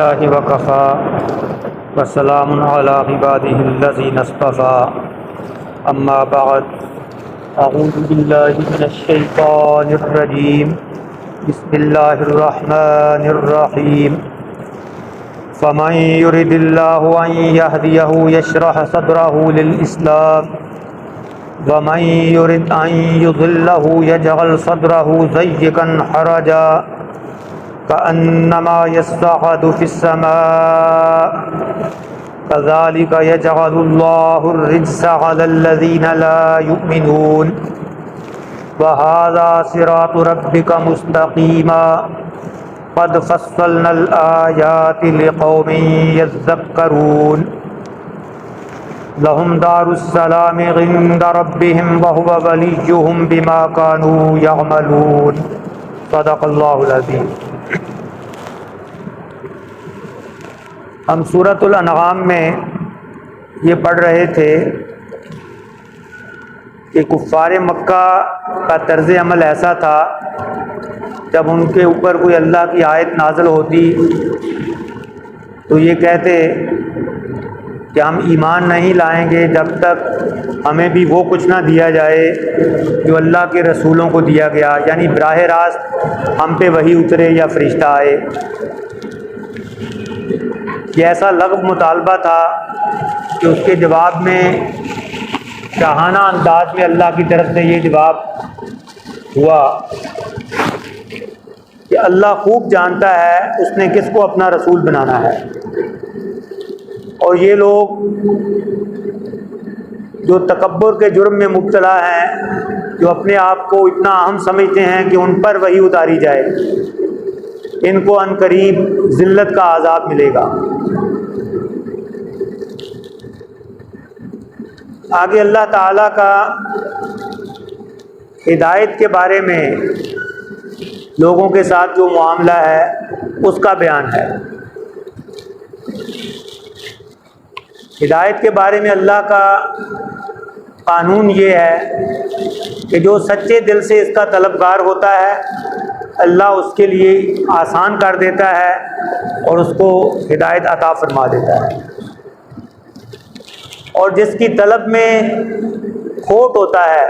اللہ وکفا وسلام علی عبادہ الذین اصطفى اما بعد اعوذ باللہ من الشیطان الرجیم بسم اللہ الرحمن الرحیم فمن يرد اللہ ان یہدیہ یشرح صدرہ للاسلام ومن يرد ان یضلہ یجعل صدرہ ضیقا حرجا كأنما يصعد في السماء كذلك يجعل الله الرجس على الذين لا يؤمنون وهذا صراط ربك مستقيما قد فصلنا الآيات لقوم يذكرون لهم دار السلام عند ربهم وهو وليهم بما كانوا يعملون صدق الله العظيم۔ ہم سورۃ الانعام میں یہ پڑھ رہے تھے کہ کفار مکہ کا طرز عمل ایسا تھا، جب ان کے اوپر کوئی اللہ کی آیت نازل ہوتی تو یہ کہتے کہ ہم ایمان نہیں لائیں گے جب تک ہمیں بھی وہ کچھ نہ دیا جائے جو اللہ کے رسولوں کو دیا گیا، یعنی براہ راست ہم پہ وحی اترے یا فرشتہ آئے۔ یہ ایسا لغو مطالبہ تھا کہ اس کے جواب میں شاہانہ انداز میں اللہ کی طرف سے یہ جواب ہوا کہ اللہ خوب جانتا ہے اس نے کس کو اپنا رسول بنانا ہے، اور یہ لوگ جو تکبر کے جرم میں مبتلا ہیں، جو اپنے آپ کو اتنا اہم سمجھتے ہیں کہ ان پر وحی اتاری جائے، ان کو عنقریب ذلت کا عذاب ملے گا۔ آگے اللہ تعالیٰ کا ہدایت کے بارے میں لوگوں کے ساتھ جو معاملہ ہے اس کا بیان ہے۔ ہدایت کے بارے میں اللہ کا قانون یہ ہے کہ جو سچے دل سے اس کا طلبگار ہوتا ہے، اللہ اس کے لیے آسان کر دیتا ہے اور اس کو ہدایت عطا فرما دیتا ہے، اور جس کی طلب میں کھوٹ ہوتا ہے،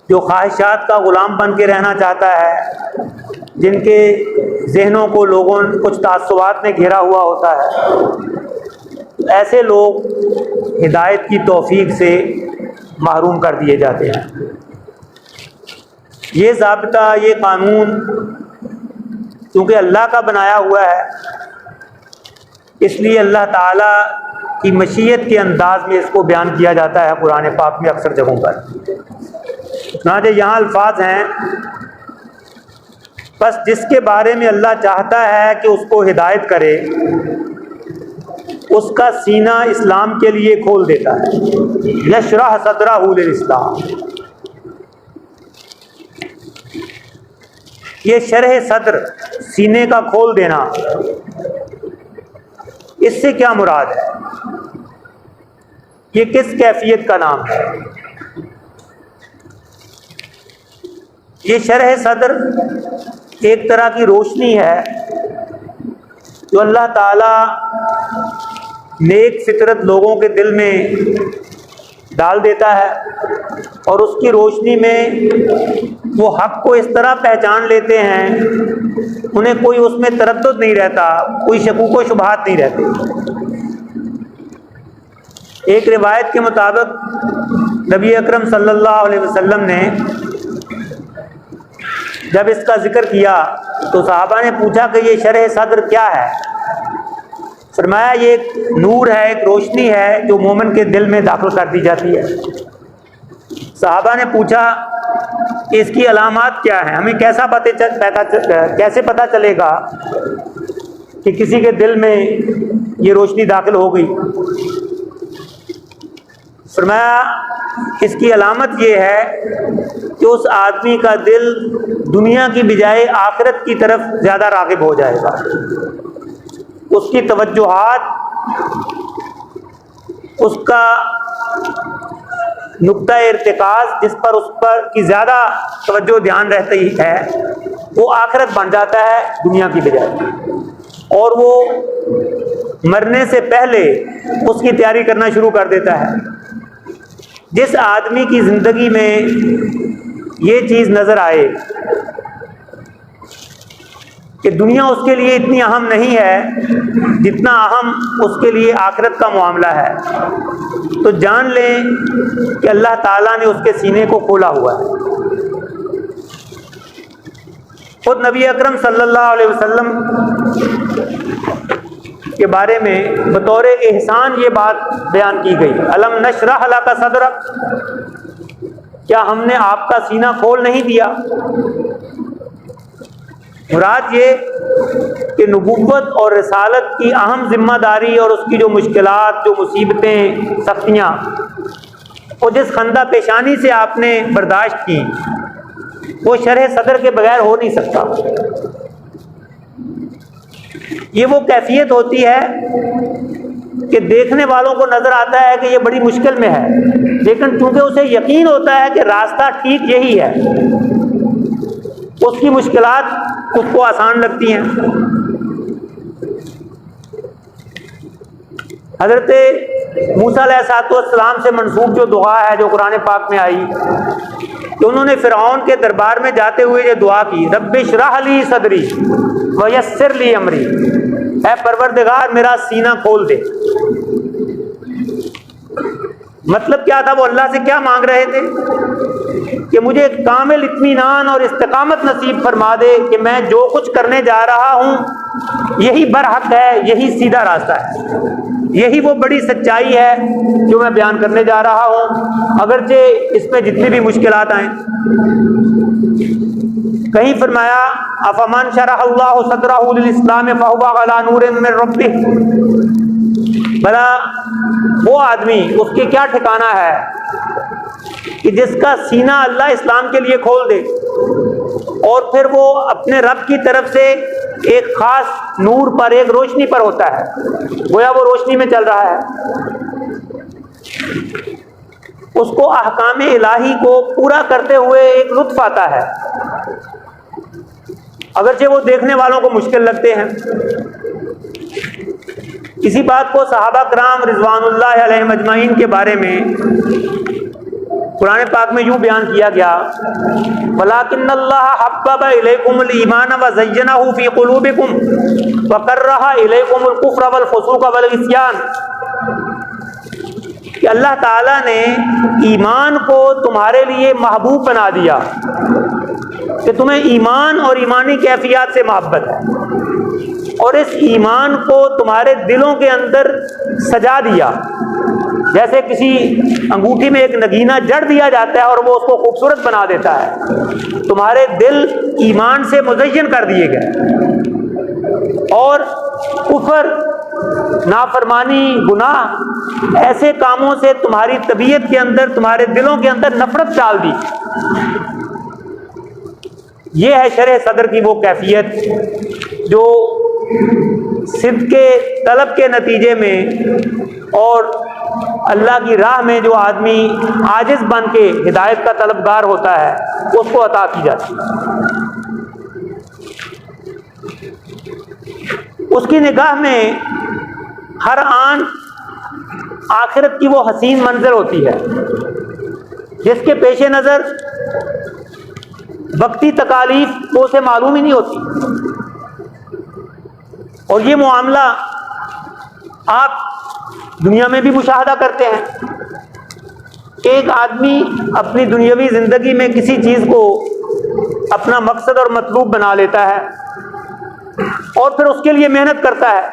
جو خواہشات کا غلام بن کے رہنا چاہتا ہے، جن کے ذہنوں کو لوگوں کچھ تعصبات نے گھیرا ہوا ہوتا ہے، ایسے لوگ ہدایت کی توفیق سے محروم کر دیے جاتے ہیں۔ یہ ضابطہ، یہ قانون کیونکہ اللہ کا بنایا ہوا ہے، اس لیے اللہ تعالیٰ کی مشیت کے انداز میں اس کو بیان کیا جاتا ہے قرآن پاک میں اکثر جگہوں پر۔ چنانچہ یہاں الفاظ ہیں، بس جس کے بارے میں اللہ چاہتا ہے کہ اس کو ہدایت کرے، اس کا سینہ اسلام کے لیے کھول دیتا ہے۔ یشرح صدرہ للاسلام، یہ شرح صدر، سینے کا کھول دینا، اس سے کیا مراد ہے؟ یہ کس کیفیت کا نام ہے؟ یہ شرح صدر ایک طرح کی روشنی ہے جو اللہ تعالیٰ نیک فطرت لوگوں کے دل میں ڈال دیتا ہے، اور اس کی روشنی میں وہ حق کو اس طرح پہچان لیتے ہیں، انہیں کوئی اس میں تردد نہیں رہتا، کوئی شکوک و شبہات نہیں رہتے۔ ایک روایت کے مطابق نبی اکرم صلی اللہ علیہ وسلم نے جب اس کا ذکر کیا تو صحابہ نے پوچھا کہ یہ شرح صدر کیا ہے؟ فرمایا یہ ایک نور ہے، ایک روشنی ہے جو مومن کے دل میں داخل کر دی جاتی ہے۔ صحابہ نے پوچھا کہ اس کی علامات کیا ہیں، ہمیں کیسے پتہ چلے گا کہ کسی کے دل میں یہ روشنی داخل ہو گئی؟ فرمایا اس کی علامت یہ ہے کہ اس آدمی کا دل دنیا کی بجائے آخرت کی طرف زیادہ راغب ہو جائے گا، اس کی توجہات، اس کا نقطہ ارتکاز جس پر اس پر کی زیادہ توجہ دھیان رہتی ہے وہ آخرت بن جاتا ہے دنیا کی بجائے، اور وہ مرنے سے پہلے اس کی تیاری کرنا شروع کر دیتا ہے۔ جس آدمی کی زندگی میں یہ چیز نظر آئے کہ دنیا اس کے لیے اتنی اہم نہیں ہے جتنا اہم اس کے لیے آخرت کا معاملہ ہے، تو جان لیں کہ اللہ تعالیٰ نے اس کے سینے کو کھولا ہوا ہے۔ خود نبی اکرم صلی اللہ علیہ وسلم کے بارے میں بطور احسان یہ بات بیان کی گئی، الم نشرح لک صدرک، کیا ہم نے آپ کا سینہ کھول نہیں دیا؟ مراد یہ کہ نبوت اور رسالت کی اہم ذمہ داری اور اس کی جو مشکلات، جو مصیبتیں، سختیاں، وہ جس خندہ پیشانی سے آپ نے برداشت کی، وہ شرح صدر کے بغیر ہو نہیں سکتا۔ یہ وہ کیفیت ہوتی ہے کہ دیکھنے والوں کو نظر آتا ہے کہ یہ بڑی مشکل میں ہے، لیکن چونکہ اسے یقین ہوتا ہے کہ راستہ ٹھیک یہی ہے، اس کی مشکلات اس کو آسان لگتی ہیں۔ حضرت موسیٰ علیہ السلام سے منسوب جو دعا ہے جو قرآن پاک میں آئی کہ انہوں نے فرعون کے دربار میں جاتے ہوئے یہ دعا کی، رب اشرح لی صدری ویسر لی امری، اے پروردگار میرا سینہ کھول دے۔ مطلب کیا تھا؟ وہ اللہ سے کیا مانگ رہے تھے کہ مجھے کامل اطمینان اور استقامت نصیب فرما دے کہ میں جو کچھ کرنے جا رہا ہوں یہی برحق ہے، یہی سیدھا راستہ ہے، یہی وہ بڑی سچائی ہے جو میں بیان کرنے جا رہا ہوں، اگرچہ اس میں جتنی بھی مشکلات آئیں۔ کہیں فرمایا افمن شرح اللہ صدرہ للاسلام فہو علی نور من ربہ، بھلا وہ آدمی، اس کے کیا ٹھکانہ ہے کہ جس کا سینہ اللہ اسلام کے لیے کھول دے اور پھر وہ اپنے رب کی طرف سے ایک خاص نور پر، ایک روشنی پر ہوتا ہے، گویا وہ روشنی میں چل رہا ہے، اس کو احکام الہی کو پورا کرتے ہوئے ایک لطف آتا ہے، اگرچہ وہ دیکھنے والوں کو مشکل لگتے ہیں۔ اسی بات کو صحابہ کرام رضوان اللہ علیہم اجمعین کے بارے میں قرآن پاک میں یوں بیان کیا گیا، وَلَٰكِنَّ اللَّهَ حَبَّبَ إِلَيْكُمُ الْإِيمَانَ وَزَيَّنَهُ فِي قُلُوبِكُمْ وَكَرَّهَ إِلَيْكُمُ الْكُفْرَ وَالْفُسُوقَ وَالْعِصْيَانَ، کہ اللہ تعالیٰ نے ایمان کو تمہارے لیے محبوب بنا دیا، کہ تمہیں ایمان اور ایمانی کیفیات سے محبت ہے، اور اس ایمان کو تمہارے دلوں کے اندر سجا دیا، جیسے کسی انگوٹھی میں ایک نگینہ جڑ دیا جاتا ہے اور وہ اس کو خوبصورت بنا دیتا ہے، تمہارے دل ایمان سے مزین کر دیے گئے، اور کفر، نافرمانی، گناہ، ایسے کاموں سے تمہاری طبیعت کے اندر، تمہارے دلوں کے اندر نفرت ڈال دی۔ یہ ہے شرح صدر کی وہ کیفیت جو صدق کے طلب کے نتیجے میں اور اللہ کی راہ میں جو آدمی عاجز بن کے ہدایت کا طلبگار ہوتا ہے اس کو عطا کی جاتی ہے۔ اس کی نگاہ میں ہر آن آخرت کی وہ حسین منظر ہوتی ہے جس کے پیش نظر وقتی تکالیف کو اسے معلوم ہی نہیں ہوتی، اور یہ معاملہ آپ دنیا میں بھی مشاہدہ کرتے ہیں۔ ایک آدمی اپنی دنیاوی زندگی میں کسی چیز کو اپنا مقصد اور مطلوب بنا لیتا ہے اور پھر اس کے لیے محنت کرتا ہے،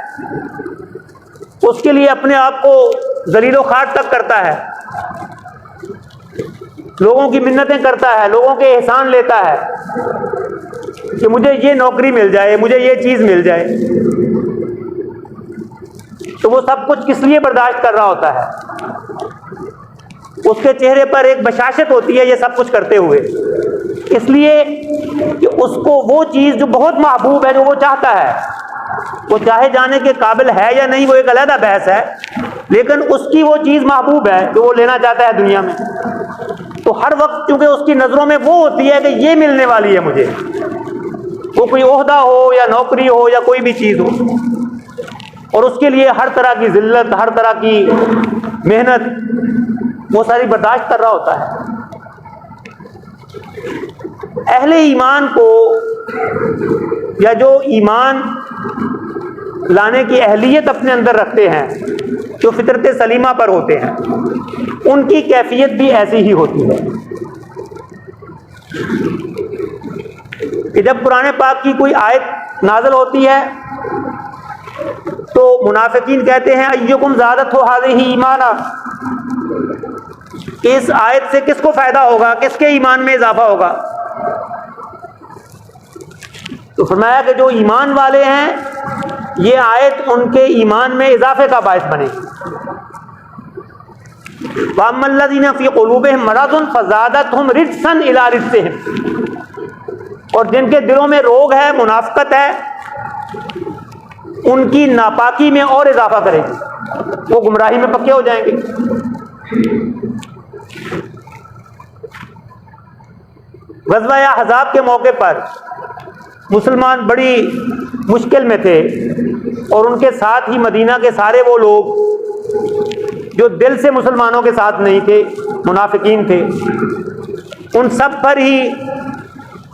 اس کے لیے اپنے آپ کو ذلیل و خوار تک کرتا ہے، لوگوں کی منتیں کرتا ہے، لوگوں کے احسان لیتا ہے کہ مجھے یہ نوکری مل جائے، مجھے یہ چیز مل جائے، تو وہ سب کچھ کس لیے برداشت کر رہا ہوتا ہے؟ اس کے چہرے پر ایک بشاشت ہوتی ہے یہ سب کچھ کرتے ہوئے، اس لیے کہ اس کو وہ چیز جو بہت محبوب ہے، جو وہ چاہتا ہے، وہ چاہے جانے کے قابل ہے یا نہیں وہ ایک علیحدہ بحث ہے، لیکن اس کی وہ چیز محبوب ہے جو وہ لینا چاہتا ہے دنیا میں، تو ہر وقت چونکہ اس کی نظروں میں وہ ہوتی ہے کہ یہ ملنے والی ہے مجھے، وہ کوئی عہدہ ہو یا نوکری ہو یا کوئی بھی چیز ہو، اور اس کے لیے ہر طرح کی ذلت، ہر طرح کی محنت وہ ساری برداشت کر رہا ہوتا ہے۔ اہل ایمان کو، یا جو ایمان لانے کی اہلیت اپنے اندر رکھتے ہیں، جو فطرت سلیمہ پر ہوتے ہیں، ان کی کیفیت بھی ایسی ہی ہوتی ہے کہ جب قرآن پاک کی کوئی آیت نازل ہوتی ہے تو منافقین کہتے ہیں ایکم زادتہ ھذہ ایمانا، اس آیت سے کس کو فائدہ ہوگا، کس کے ایمان میں اضافہ ہوگا؟ تو فرمایا کہ جو ایمان والے ہیں یہ آیت ان کے ایمان میں اضافے کا باعث بنے گی۔ وَأَمَّا الَّذِينَ فِي قُلُوبِهِم مَرَضٌ فَزَادَتْهُمْ رِجْسًا إِلَىٰ رِجْسِهِمْ، اور جن کے دلوں میں روگ ہے، منافقت ہے، ان کی ناپاکی میں اور اضافہ کرے گی، وہ گمراہی میں پکے ہو جائیں گے۔ غزوہ احزاب کے موقع پر مسلمان بڑی مشکل میں تھے، اور ان کے ساتھ ہی مدینہ کے سارے وہ لوگ جو دل سے مسلمانوں کے ساتھ نہیں تھے، منافقین تھے، ان سب پر ہی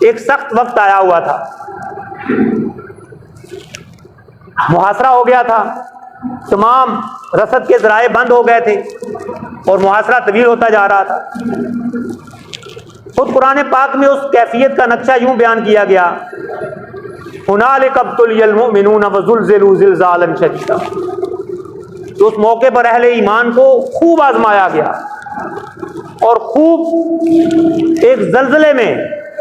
ایک سخت وقت آیا ہوا تھا، محاصرہ ہو گیا تھا، تمام رسد کے ذرائع بند ہو گئے تھے اور محاصرہ طویل ہوتا جا رہا تھا۔ خود قرآن پاک میں اس کیفیت کا نقشہ یوں بیان کیا گیا، ہنالک ابتلی المؤمنون وزلزلوا زلزالا شدیدا، تو اس موقع پر اہل ایمان کو خوب آزمایا گیا اور خوب ایک زلزلے میں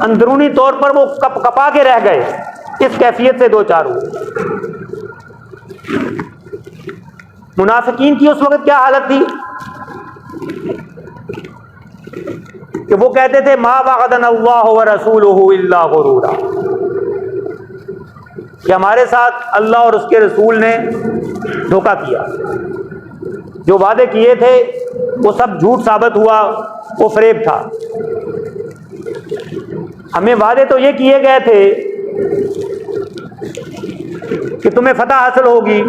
اندرونی طور پر وہ کپ کپا کے رہ گئے، اس کیفیت سے دو چار ہوئے۔ منافقین کی اس وقت کیا حالت تھی کہ وہ کہتے تھے ما وعدنا اللہ ورسولہ الا غرورا، کہ ہمارے ساتھ اللہ اور اس کے رسول نے دھوکہ کیا، جو وعدے کیے تھے وہ سب جھوٹ ثابت ہوا، وہ فریب تھا۔ ہمیں وعدے تو یہ کیے گئے تھے کہ تمہیں فتح حاصل ہوگی،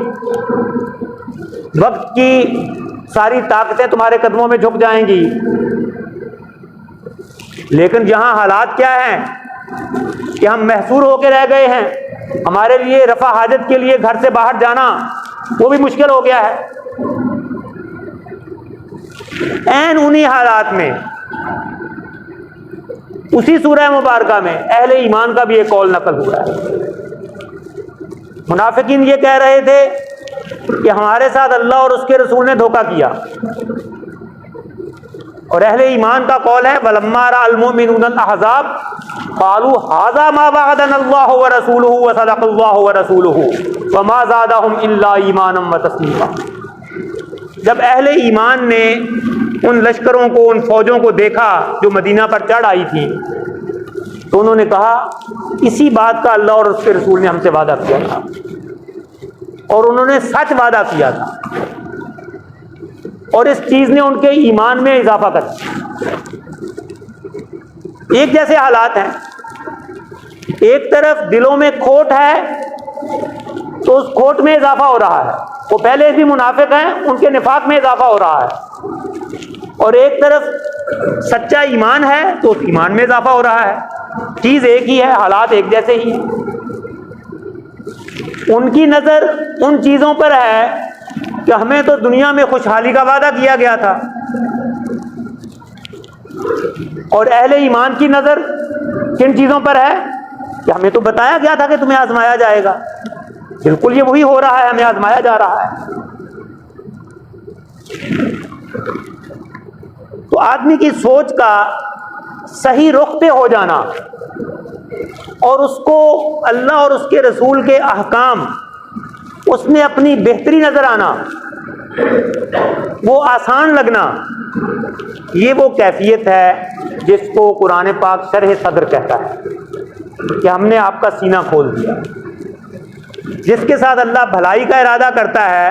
وقت کی ساری طاقتیں تمہارے قدموں میں جھک جائیں گی، لیکن یہاں حالات کیا ہیں کہ ہم محصور ہو کے رہ گئے ہیں، ہمارے لیے رفع حاجت کے لیے گھر سے باہر جانا وہ بھی مشکل ہو گیا ہے۔ عین انہی حالات میں، اسی سورہ مبارکہ میں اہل ایمان کا بھی ایک قول نقل ہوا ہے۔ منافقین یہ کہہ رہے تھے کہ ہمارے ساتھ اللہ اور اس کے رسول نے دھوکہ کیا، اور اہل ایمان کا قول ہے وَلَمَّا رَأَى الْمُؤْمِنُونَ الْأَحْزَابَ قَالُوا هَذَا مَا وَعَدَنَا اللَّهُ وَرَسُولُهُ وَصَدَقَ اللَّهُ وَرَسُولُهُ وَمَا زَادَهُمْ إِلَّا إِيمَانًا وَتَسْلِيمًا۔ جب اہل ایمان نے ان لشکروں کو، ان فوجوں کو دیکھا جو مدینہ پر چڑھ آئی تھی، تو انہوں نے کہا اسی بات کا اللہ اور اس کے رسول نے ہم سے وعدہ کیا تھا، اور انہوں نے سچ وعدہ کیا تھا، اور اس چیز نے ان کے ایمان میں اضافہ کر دیا۔ ایک جیسے حالات ہیں، ایک طرف دلوں میں کھوٹ ہے تو اس کھوٹ میں اضافہ ہو رہا ہے، وہ پہلے بھی منافق ہیں، ان کے نفاق میں اضافہ ہو رہا ہے، اور ایک طرف سچا ایمان ہے تو اس ایمان میں اضافہ ہو رہا ہے۔ چیز ایک ہی ہے، حالات ایک جیسے ہی ہیں۔ ان کی نظر ان چیزوں پر ہے کہ ہمیں تو دنیا میں خوشحالی کا وعدہ کیا گیا تھا، اور اہل ایمان کی نظر کن چیزوں پر ہے کہ ہمیں تو بتایا گیا تھا کہ تمہیں آزمایا جائے گا، بالکل یہ وہی ہو رہا ہے، ہمیں آزمایا جا رہا ہے۔ تو آدمی کی سوچ کا صحیح رخ پہ ہو جانا اور اس کو اللہ اور اس کے رسول کے احکام اس میں اپنی بہتری نظر آنا، وہ آسان لگنا، یہ وہ کیفیت ہے جس کو قرآن پاک شرح صدر کہتا ہے کہ ہم نے آپ کا سینہ کھول دیا۔ جس کے ساتھ اللہ بھلائی کا ارادہ کرتا ہے،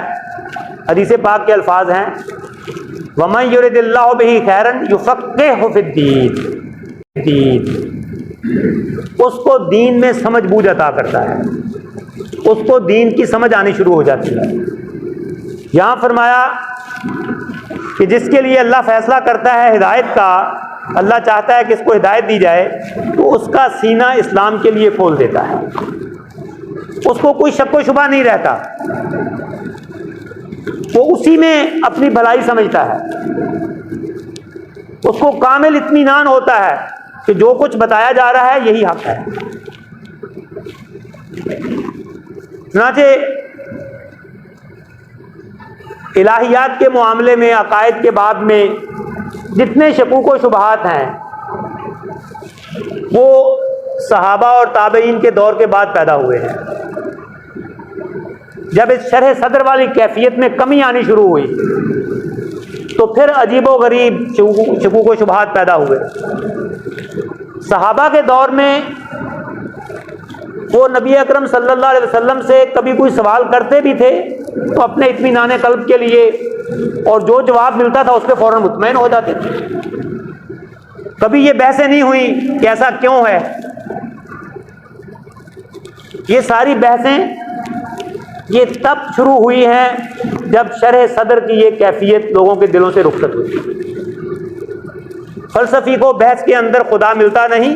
حدیث پاک کے الفاظ ہیں وَمَن يُرِدِ اللَّهُ بِهِ خَيْرًا يُفَقِّهْهُ فِي الدِّينِ، اس کو دین میں سمجھ بوجھ عطا کرتا ہے، اس کو دین کی سمجھ آنی شروع ہو جاتی ہے۔ یہاں فرمایا کہ جس کے لیے اللہ فیصلہ کرتا ہے ہدایت کا، اللہ چاہتا ہے کہ اس کو ہدایت دی جائے، تو اس کا سینہ اسلام کے لیے کھول دیتا ہے، اس کو کوئی شک و شبہ نہیں رہتا، وہ اسی میں اپنی بھلائی سمجھتا ہے، اس کو کامل اطمینان ہوتا ہے کہ جو کچھ بتایا جا رہا ہے یہی حق ہے۔ چنانچہ الہیات کے معاملے میں، عقائد کے باب میں جتنے شکوک و شبہات ہیں وہ صحابہ اور تابعین کے دور کے بعد پیدا ہوئے ہیں۔ جب اس شرح صدر والی کیفیت میں کمی آنی شروع ہوئی تو پھر عجیب و غریب شکوک و شبہات پیدا ہوئے۔ صحابہ کے دور میں وہ نبی اکرم صلی اللہ علیہ وسلم سے کبھی کوئی سوال کرتے بھی تھے تو اپنے اطمینان قلب کے لیے، اور جو جواب ملتا تھا اس پہ فوراً مطمئن ہو جاتے تھے۔ کبھی یہ بحثیں نہیں ہوئی کہ ایسا کیوں ہے۔ یہ ساری بحثیں یہ تب شروع ہوئی ہیں جب شرح صدر کی یہ کیفیت لوگوں کے دلوں سے رخصت ہوئی۔ فلسفی کو بحث کے اندر خدا ملتا نہیں،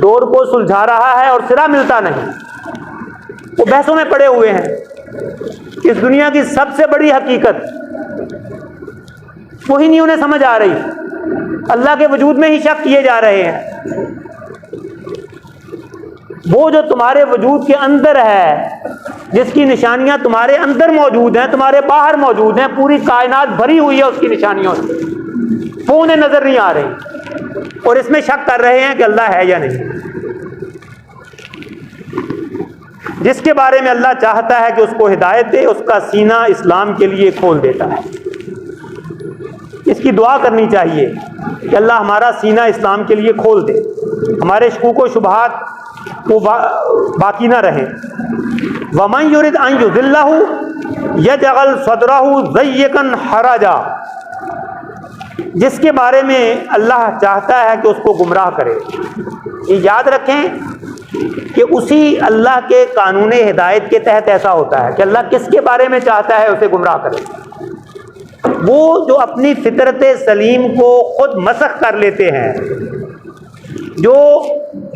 ڈور کو سلجھا رہا ہے اور سرا ملتا نہیں، وہ بحثوں میں پڑے ہوئے ہیں۔ اس دنیا کی سب سے بڑی حقیقت وہی نہیں انہیں سمجھ آ رہی، اللہ کے وجود میں ہی شک کیے جا رہے ہیں۔ وہ جو تمہارے وجود کے اندر ہے، جس کی نشانیاں تمہارے اندر موجود ہیں، تمہارے باہر موجود ہیں، پوری کائنات بھری ہوئی ہے اس کی نشانیوں سے، وہ انہیں نظر نہیں آ رہی اور اس میں شک کر رہے ہیں کہ اللہ ہے یا نہیں۔ جس کے بارے میں اللہ چاہتا ہے کہ اس کو ہدایت دے، اس کا سینہ اسلام کے لیے کھول دیتا ہے۔ اس کی دعا کرنی چاہیے کہ اللہ ہمارا سینہ اسلام کے لیے کھول دے، ہمارے شکوک و شبہات وہ باقی نہ رہیں۔ وَمَن يُرِدْ أَن يُضِلَّهُ يَجْعَلْ صَدْرَهُ ضَيِّقًا حَرَجًا، جس کے بارے میں اللہ چاہتا ہے کہ اس کو گمراہ کرے۔ یہ یاد رکھیں کہ اسی اللہ کے قانون ہدایت کے تحت ایسا ہوتا ہے کہ اللہ کس کے بارے میں چاہتا ہے اسے گمراہ کرے۔ وہ جو اپنی فطرت سلیم کو خود مسخ کر لیتے ہیں، جو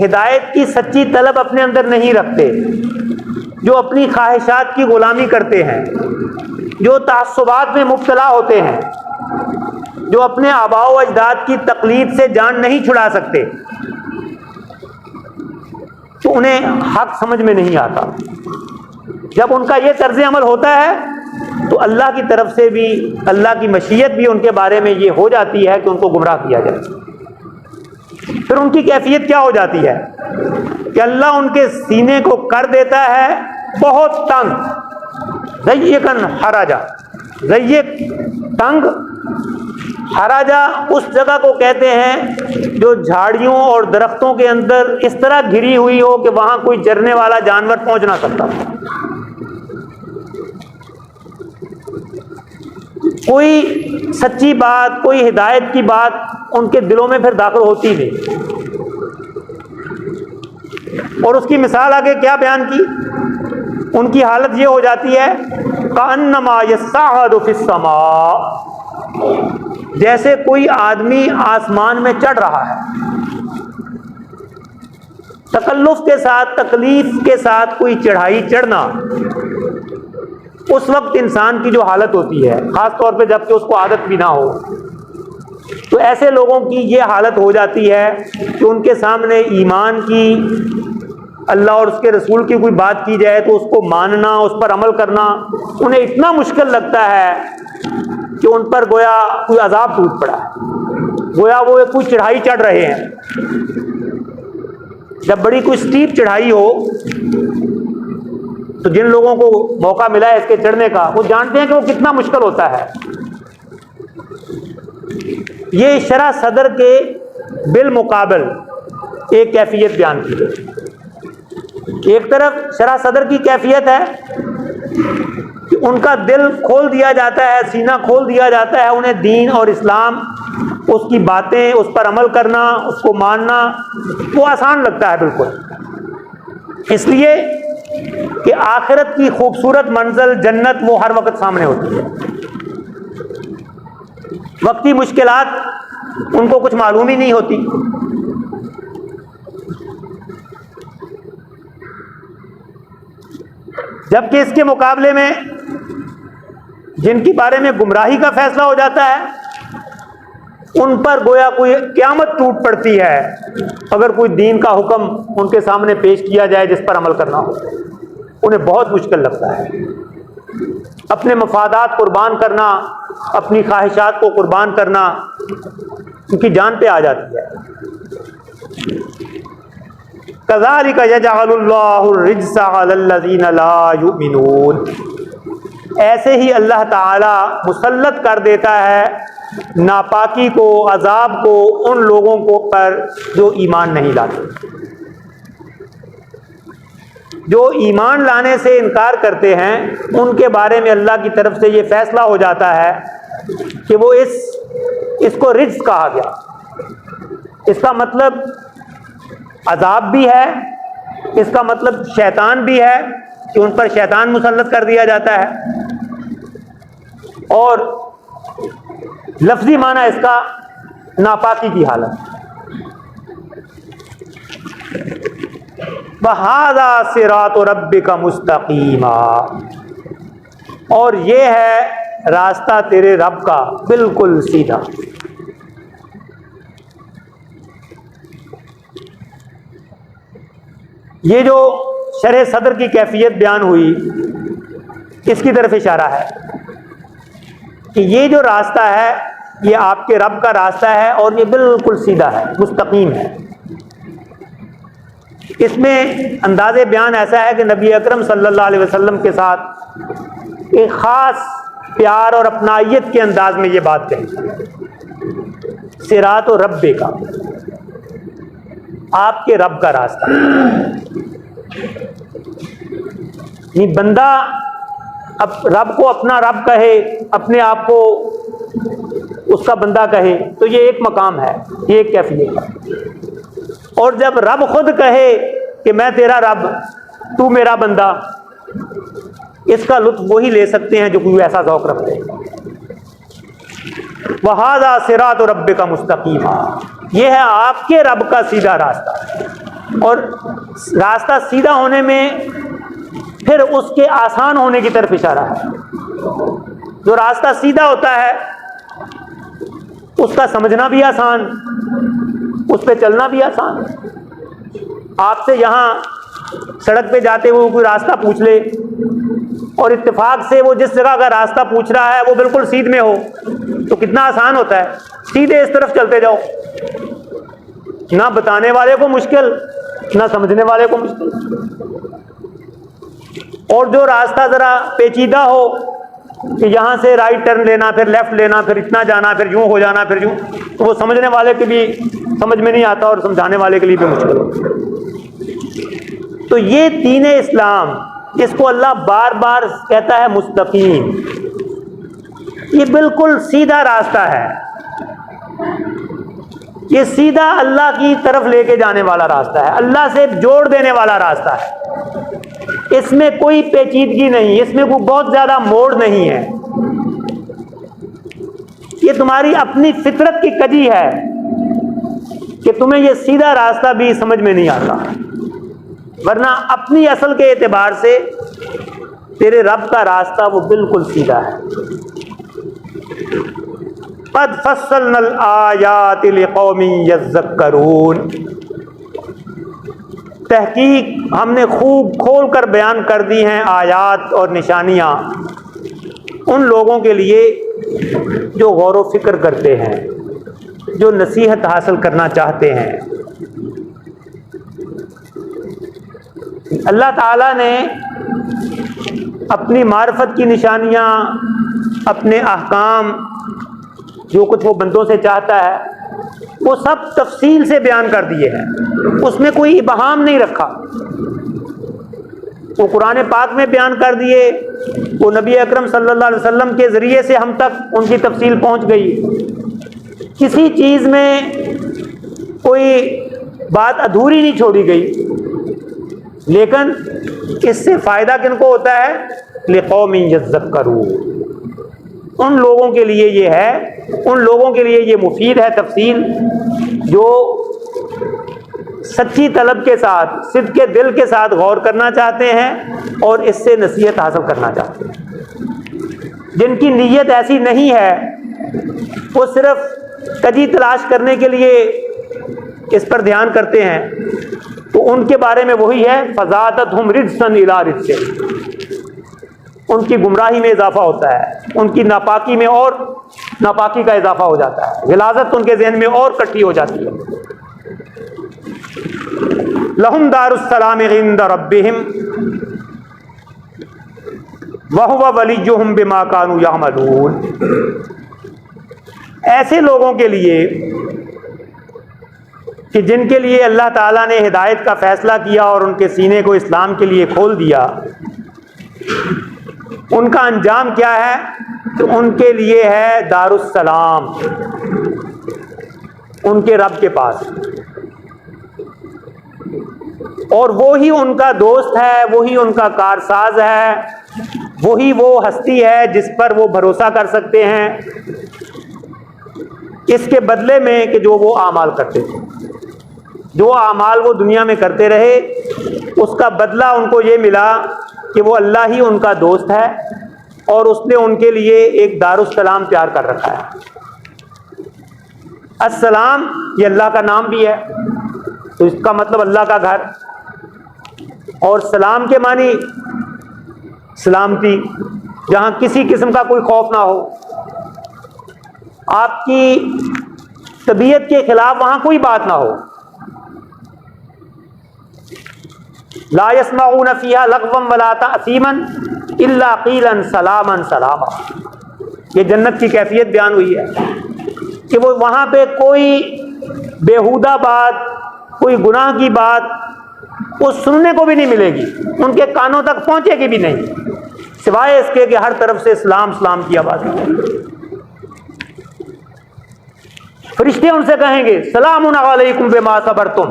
ہدایت کی سچی طلب اپنے اندر نہیں رکھتے، جو اپنی خواہشات کی غلامی کرتے ہیں، جو تعصبات میں مبتلا ہوتے ہیں، جو اپنے آباء و اجداد کی تقلید سے جان نہیں چھڑا سکتے، تو انہیں حق سمجھ میں نہیں آتا۔ جب ان کا یہ طرز عمل ہوتا ہے تو اللہ کی طرف سے بھی، اللہ کی مشیت بھی ان کے بارے میں یہ ہو جاتی ہے کہ ان کو گمراہ کیا جائے۔ پھر ان کی کیفیت کیا ہو جاتی ہے کہ اللہ ان کے سینے کو کر دیتا ہے بہت تنگ، ضیقاً حرجا۔ ضیق تنگ، حرجا اس جگہ کو کہتے ہیں جو جھاڑیوں اور درختوں کے اندر اس طرح گھری ہوئی ہو کہ وہاں کوئی چرنے والا جانور پہنچ نہ سکتا۔ کوئی سچی بات، کوئی ہدایت کی بات ان کے دلوں میں پھر داخل ہوتی نہیں۔ اور اس کی مثال آگے کیا بیان کی؟ ان کی حالت یہ ہو جاتی ہے کأنما یصعد فی السماء، جیسے کوئی آدمی آسمان میں چڑھ رہا ہے، تکلف کے ساتھ، تکلیف کے ساتھ کوئی چڑھائی چڑھنا۔ اس وقت انسان کی جو حالت ہوتی ہے، خاص طور پہ جب کہ اس کو عادت بھی نہ ہو، تو ایسے لوگوں کی یہ حالت ہو جاتی ہے کہ ان کے سامنے ایمان کی، اللہ اور اس کے رسول کی کوئی بات کی جائے تو اس کو ماننا، اس پر عمل کرنا انہیں اتنا مشکل لگتا ہے کہ ان پر گویا کوئی عذاب ٹوٹ پڑا ہے، گویا وہ کوئی چڑھائی چڑھ رہے ہیں۔ جب بڑی کوئی سٹیپ چڑھائی ہو تو جن لوگوں کو موقع ملا ہے اس کے چڑھنے کا، وہ جانتے ہیں کہ وہ کتنا مشکل ہوتا ہے۔ یہ شرح صدر کے بالمقابل ایک کیفیت بیان کی ہے۔ ایک طرف شرح صدر کی کیفیت ہے کہ ان کا دل کھول دیا جاتا ہے، سینہ کھول دیا جاتا ہے، انہیں دین اور اسلام، اس کی باتیں، اس پر عمل کرنا، اس کو ماننا وہ آسان لگتا ہے بالکل، اس لیے کہ آخرت کی خوبصورت منزل جنت وہ ہر وقت سامنے ہوتی ہے، وقتی مشکلات ان کو کچھ معلوم ہی نہیں ہوتی۔ جبکہ اس کے مقابلے میں جن کے بارے میں گمراہی کا فیصلہ ہو جاتا ہے ان پر گویا کوئی قیامت ٹوٹ پڑتی ہے اگر کوئی دین کا حکم ان کے سامنے پیش کیا جائے جس پر عمل کرنا ہو، انہیں بہت مشکل لگتا ہے۔ اپنے مفادات قربان کرنا، اپنی خواہشات کو قربان کرنا ان کی جان پہ آ جاتی ہے۔ کذالک یجعل اللہ الرجس علی الذین لا یؤمنون، ایسے ہی اللہ تعالی مسلط کر دیتا ہے ناپاکی کو، عذاب کو ان لوگوں کو پر جو ایمان نہیں لاتے، جو ایمان لانے سے انکار کرتے ہیں ان کے بارے میں اللہ کی طرف سے یہ فیصلہ ہو جاتا ہے کہ وہ اس کو رجس کہا گیا۔ اس کا مطلب عذاب بھی ہے، اس کا مطلب شیطان بھی ہے کہ ان پر شیطان مسلط کر دیا جاتا ہے، اور لفظی معنی اس کا ناپاکی کی حالت۔ وَهَذَا صِرَاطُ رَبِّكَ مُسْتَقِيمًا، اور یہ ہے راستہ تیرے رب کا بالکل سیدھا۔ یہ جو شرح صدر کی کیفیت بیان ہوئی اس کی طرف اشارہ ہے کہ یہ جو راستہ ہے یہ آپ کے رب کا راستہ ہے اور یہ بالکل سیدھا ہے، مستقیم ہے۔ اس میں انداز بیان ایسا ہے کہ نبی اکرم صلی اللہ علیہ وسلم کے ساتھ ایک خاص پیار اور اپنائیت کے انداز میں یہ بات کہی، صراط و رب کا، آپ کے رب کا راستہ۔ یہ بندہ اب رب کو اپنا رب کہے، اپنے آپ کو اس کا بندہ کہے تو یہ ایک مقام ہے، یہ ایک کیفیت ہے، اور جب رب خود کہے کہ میں تیرا رب تو میرا بندہ، اس کا لطف وہی لے سکتے ہیں جو کوئی ایسا ذوق رکھتے ہیں۔ وَهَذَا صِرَاطُ رَبِّكَ مُسْتَقِيمًا، یہ ہے آپ کے رب کا سیدھا راستہ، اور راستہ سیدھا ہونے میں پھر اس کے آسان ہونے کی طرف اشارہ ہے۔ جو راستہ سیدھا ہوتا ہے اس کا سمجھنا بھی آسان، اس پہ چلنا بھی آسان۔ آپ سے یہاں سڑک پہ جاتے ہوئے کوئی راستہ پوچھ لے اور اتفاق سے وہ جس جگہ کا راستہ پوچھ رہا ہے وہ بالکل سیدھ میں ہو تو کتنا آسان ہوتا ہے، سیدھے اس طرف چلتے جاؤ، نہ بتانے والے کو مشکل نہ سمجھنے والے کو مشکل۔ اور جو راستہ ذرا پیچیدہ ہو کہ یہاں سے رائٹ ٹرن لینا، پھر لیفٹ لینا، پھر اتنا جانا، پھر یوں ہو جانا، پھر یوں، تو وہ سمجھنے والے کے بھی سمجھ میں نہیں آتا اور سمجھانے والے کے لیے بھی مشکل ہو۔ تو یہ دین اسلام جس کو اللہ بار بار کہتا ہے مستقیم، یہ بالکل سیدھا راستہ ہے، یہ سیدھا اللہ کی طرف لے کے جانے والا راستہ ہے، اللہ سے جوڑ دینے والا راستہ ہے۔ اس میں کوئی پیچیدگی نہیں، اس میں کوئی بہت زیادہ موڑ نہیں ہے۔ یہ تمہاری اپنی فطرت کی کجی ہے کہ تمہیں یہ سیدھا راستہ بھی سمجھ میں نہیں آتا، ورنہ اپنی اصل کے اعتبار سے تیرے رب کا راستہ وہ بالکل سیدھا ہے۔ قد فصلنا الآیات لقوم یذکرون، تحقیق ہم نے خوب کھول کر بیان کر دی ہیں آیات اور نشانیاں ان لوگوں کے لیے جو غور و فکر کرتے ہیں، جو نصیحت حاصل کرنا چاہتے ہیں۔ اللہ تعالیٰ نے اپنی معرفت کی نشانیاں، اپنے احکام، جو کچھ وہ بندوں سے چاہتا ہے وہ سب تفصیل سے بیان کر دیے ہیں، اس میں کوئی ابہام نہیں رکھا۔ وہ قرآن پاک میں بیان کر دیے، وہ نبی اکرم صلی اللہ علیہ وسلم کے ذریعے سے ہم تک ان کی تفصیل پہنچ گئی۔ کسی چیز میں کوئی بات ادھوری نہیں چھوڑی گئی، لیکن اس سے فائدہ کن کو ہوتا ہے؟ لقوم یذکرون، ان لوگوں کے لیے یہ ہے، ان لوگوں کے لیے یہ مفید ہے تفصیل جو سچی طلب کے ساتھ، صدق کے دل کے ساتھ غور کرنا چاہتے ہیں اور اس سے نصیحت حاصل کرنا چاہتے ہیں۔ جن کی نیت ایسی نہیں ہے، وہ صرف کجی تلاش کرنے کے لیے اس پر دھیان کرتے ہیں، تو ان کے بارے میں وہی ہے فزادتہم رجسا الی رجسہم، ان کی گمراہی میں اضافہ ہوتا ہے، ان کی ناپاکی میں اور ناپاکی کا اضافہ ہو جاتا ہے، غلاظت ان کے ذہن میں اور کٹھی ہو جاتی ہے۔ لہم دار السلام عند ربہم وہو ولیہم بما کانوا یعملون، ایسے لوگوں کے لیے کہ جن کے لیے اللہ تعالیٰ نے ہدایت کا فیصلہ کیا اور ان کے سینے کو اسلام کے لیے کھول دیا، ان کا انجام کیا ہے؟ تو ان کے لیے ہے دار السلام، ان کے رب کے پاس، اور وہی ان کا دوست ہے، وہی ان کا کارساز ہے، وہی وہ ہستی ہے جس پر وہ بھروسہ کر سکتے ہیں اس کے بدلے میں کہ جو وہ اعمال کرتے تھے، جو اعمال وہ دنیا میں کرتے رہے، اس کا بدلہ ان کو یہ ملا کہ وہ اللہ ہی ان کا دوست ہے اور اس نے ان کے لیے ایک دار السلام تیار کر رکھا ہے۔ السلام یہ اللہ کا نام بھی ہے، تو اس کا مطلب اللہ کا گھر، اور سلام کے معنی سلامتی، جہاں کسی قسم کا کوئی خوف نہ ہو، آپ کی طبیعت کے خلاف وہاں کوئی بات نہ ہو۔ لا يسمعون فيها لغوا ولا تأثیما الا قیلا سلاما سلاما، یہ جنت کی کیفیت بیان ہوئی ہے کہ وہ وہاں پہ کوئی بیہودہ بات، کوئی گناہ کی بات وہ سننے کو بھی نہیں ملے گی، ان کے کانوں تک پہنچے گی بھی نہیں، سوائے اس کے کہ ہر طرف سے اسلام اسلام کی آواز ہے۔ فرشتے ان سے کہیں گے سلام علیکم بما صبرتم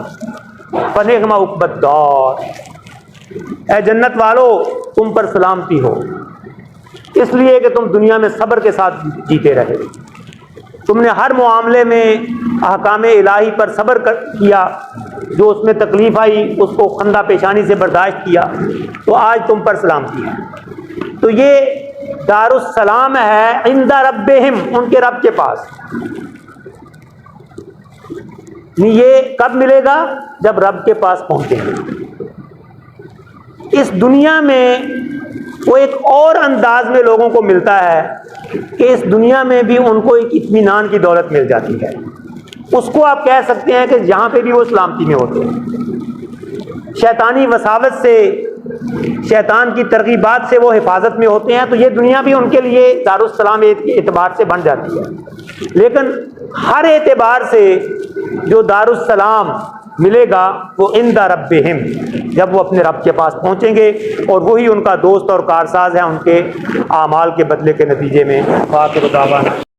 فنعم عقبی الدار، اے جنت والو تم پر سلامتی ہو، اس لیے کہ تم دنیا میں صبر کے ساتھ جیتے رہے، تم نے ہر معاملے میں احکام الہی پر صبر کیا، جو اس میں تکلیف آئی اس کو خندہ پیشانی سے برداشت کیا، تو آج تم پر سلامتی ہے۔ تو یہ دار السلام ہے عند ربہم، ان کے رب کے پاس۔ یہ کب ملے گا؟ جب رب کے پاس پہنچیں گے۔ اس دنیا میں وہ ایک اور انداز میں لوگوں کو ملتا ہے کہ اس دنیا میں بھی ان کو ایک اطمینان کی دولت مل جاتی ہے، اس کو آپ کہہ سکتے ہیں کہ یہاں پہ بھی وہ سلامتی میں ہوتے ہیں، شیطانی وساوس سے، شیطان کی ترغیبات سے وہ حفاظت میں ہوتے ہیں، تو یہ دنیا بھی ان کے لیے دار السلام اعتبار سے بن جاتی ہے۔ لیکن ہر اعتبار سے جو دار السلام ملے گا وہ عند ربہم، جب وہ اپنے رب کے پاس پہنچیں گے اور وہی ان کا دوست اور کارساز ہے ان کے اعمال کے بدلے کے نتیجے میں۔ آخر دعوانا